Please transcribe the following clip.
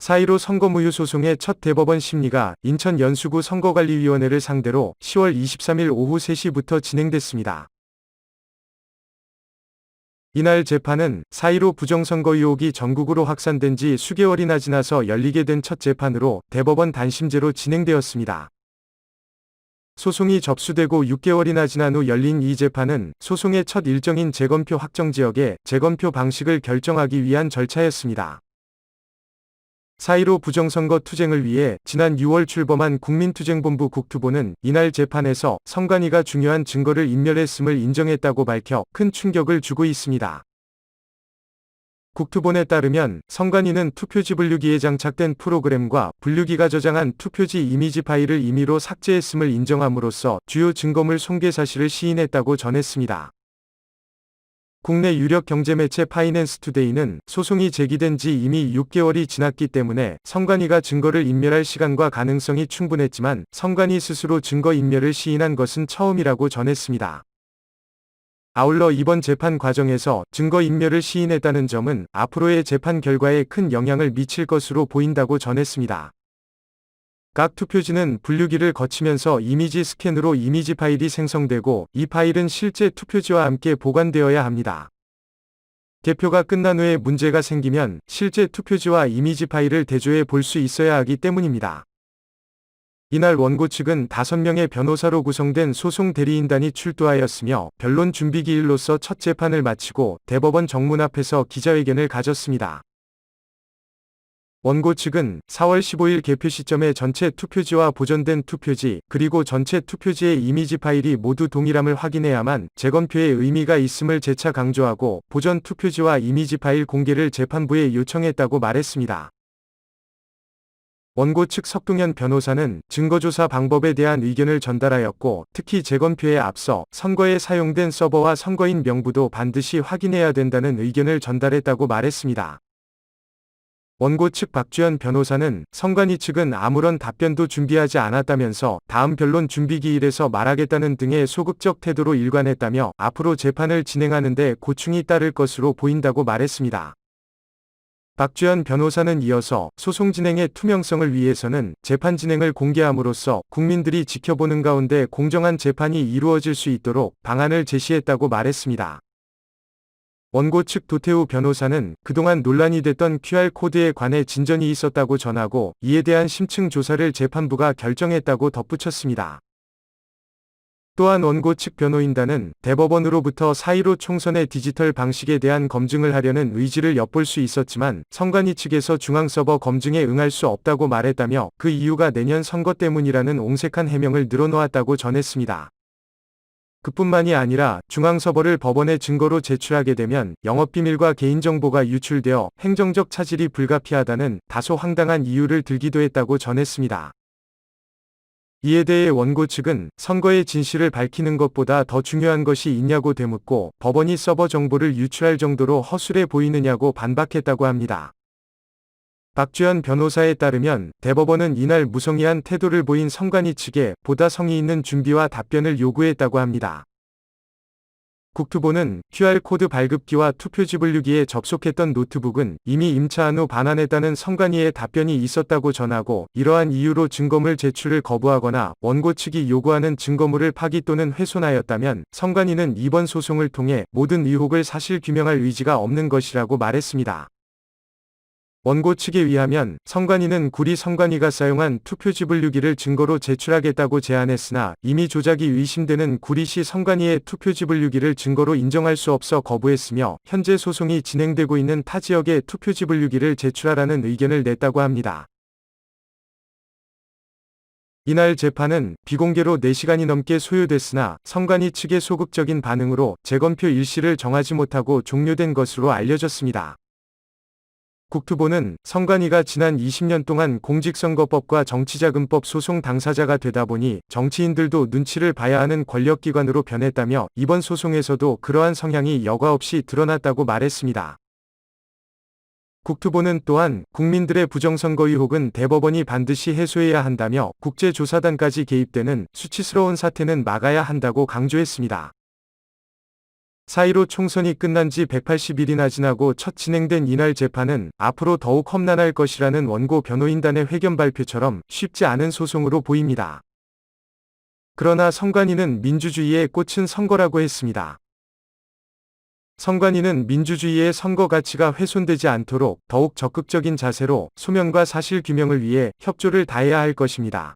4.15 선거무효 소송의 첫 대법원 심리가 인천 연수구 선거관리위원회를 상대로 10월 23일 오후 3시부터 진행됐습니다. 이날 재판은 4.15 부정선거 의혹이 전국으로 확산된 지 수개월이나 지나서 열리게 된 첫 재판으로 대법원 단심제로 진행되었습니다. 소송이 접수되고 6개월이나 지난 후 열린 이 재판은 소송의 첫 일정인 재검표 확정 지역의 재검표 방식을 결정하기 위한 절차였습니다. 4.15 부정선거 투쟁을 위해 지난 6월 출범한 국민투쟁본부 국투본은 이날 재판에서 선관위가 중요한 증거를 인멸했음을 인정했다고 밝혀 큰 충격을 주고 있습니다. 국투본에 따르면 선관위는 투표지 분류기에 장착된 프로그램과 분류기가 저장한 투표지 이미지 파일을 임의로 삭제했음을 인정함으로써 주요 증거물 손괴 사실을 시인했다고 전했습니다. 국내 유력 경제매체 파이낸스투데이는 소송이 제기된 지 이미 6개월이 지났기 때문에 선관위가 증거를 인멸할 시간과 가능성이 충분했지만 선관위 스스로 증거 인멸을 시인한 것은 처음이라고 전했습니다. 아울러 이번 재판 과정에서 증거 인멸을 시인했다는 점은 앞으로의 재판 결과에 큰 영향을 미칠 것으로 보인다고 전했습니다. 각 투표지는 분류기를 거치면서 이미지 스캔으로 이미지 파일이 생성되고 이 파일은 실제 투표지와 함께 보관되어야 합니다. 개표가 끝난 후에 문제가 생기면 실제 투표지와 이미지 파일을 대조해 볼 수 있어야 하기 때문입니다. 이날 원고 측은 5명의 변호사로 구성된 소송 대리인단이 출두하였으며 변론 준비 기일로서 첫 재판을 마치고 대법원 정문 앞에서 기자회견을 가졌습니다. 원고 측은 4월 15일 개표 시점에 전체 투표지와 보존된 투표지 그리고 전체 투표지의 이미지 파일이 모두 동일함을 확인해야만 재검표에 의미가 있음을 재차 강조하고 보존 투표지와 이미지 파일 공개를 재판부에 요청했다고 말했습니다. 원고 측 석동현 변호사는 증거조사 방법에 대한 의견을 전달하였고 특히 재검표에 앞서 선거에 사용된 서버와 선거인 명부도 반드시 확인해야 된다는 의견을 전달했다고 말했습니다. 원고 측 박주연 변호사는 선관위 측은 아무런 답변도 준비하지 않았다면서 다음 변론 준비 기일에서 말하겠다는 등의 소극적 태도로 일관했다며 앞으로 재판을 진행하는 데 고충이 따를 것으로 보인다고 말했습니다. 박주연 변호사는 이어서 소송 진행의 투명성을 위해서는 재판 진행을 공개함으로써 국민들이 지켜보는 가운데 공정한 재판이 이루어질 수 있도록 방안을 제시했다고 말했습니다. 원고 측 도태우 변호사는 그동안 논란이 됐던 QR코드에 관해 진전이 있었다고 전하고 이에 대한 심층 조사를 재판부가 결정했다고 덧붙였습니다. 또한 원고 측 변호인단은 대법원으로부터 4.15 총선의 디지털 방식에 대한 검증을 하려는 의지를 엿볼 수 있었지만 선관위 측에서 중앙서버 검증에 응할 수 없다고 말했다며 그 이유가 내년 선거 때문이라는 옹색한 해명을 늘어놓았다고 전했습니다. 그뿐만이 아니라 중앙서버를 법원에 증거로 제출하게 되면 영업비밀과 개인정보가 유출되어 행정적 차질이 불가피하다는 다소 황당한 이유를 들기도 했다고 전했습니다. 이에 대해 원고 측은 선거의 진실을 밝히는 것보다 더 중요한 것이 있냐고 되묻고 법원이 서버 정보를 유출할 정도로 허술해 보이느냐고 반박했다고 합니다. 박주연 변호사에 따르면 대법원은 이날 무성의한 태도를 보인 선관위 측에 보다 성의 있는 준비와 답변을 요구했다고 합니다. 국투본은 QR코드 발급기와 투표지 분류기에 접속했던 노트북은 이미 임차한 후 반환했다는 선관위의 답변이 있었다고 전하고 이러한 이유로 증거물 제출을 거부하거나 원고 측이 요구하는 증거물을 파기 또는 훼손하였다면 선관위는 이번 소송을 통해 모든 의혹을 사실 규명할 의지가 없는 것이라고 말했습니다. 원고 측에 의하면 선관위는 구리 선관위가 사용한 투표지 분류기를 증거로 제출하겠다고 제안했으나 이미 조작이 의심되는 구리시 선관위의 투표지 분류기를 증거로 인정할 수 없어 거부했으며 현재 소송이 진행되고 있는 타 지역의 투표지 분류기를 제출하라는 의견을 냈다고 합니다. 이날 재판은 비공개로 4시간이 넘게 소요됐으나 선관위 측의 소극적인 반응으로 재검표 일시를 정하지 못하고 종료된 것으로 알려졌습니다. 국투본은 선관위가 지난 20년 동안 공직선거법과 정치자금법 소송 당사자가 되다 보니 정치인들도 눈치를 봐야 하는 권력기관으로 변했다며 이번 소송에서도 그러한 성향이 여과 없이 드러났다고 말했습니다. 국투본은 또한 국민들의 부정선거 의혹은 대법원이 반드시 해소해야 한다며 국제조사단까지 개입되는 수치스러운 사태는 막아야 한다고 강조했습니다. 4.15 총선이 끝난 지 180일이나 지나고 첫 진행된 이날 재판은 앞으로 더욱 험난할 것이라는 원고 변호인단의 회견 발표처럼 쉽지 않은 소송으로 보입니다. 그러나 선관위는 민주주의에 꽂힌 선거라고 했습니다. 선관위는 민주주의의 선거 가치가 훼손되지 않도록 더욱 적극적인 자세로 소명과 사실 규명을 위해 협조를 다해야 할 것입니다.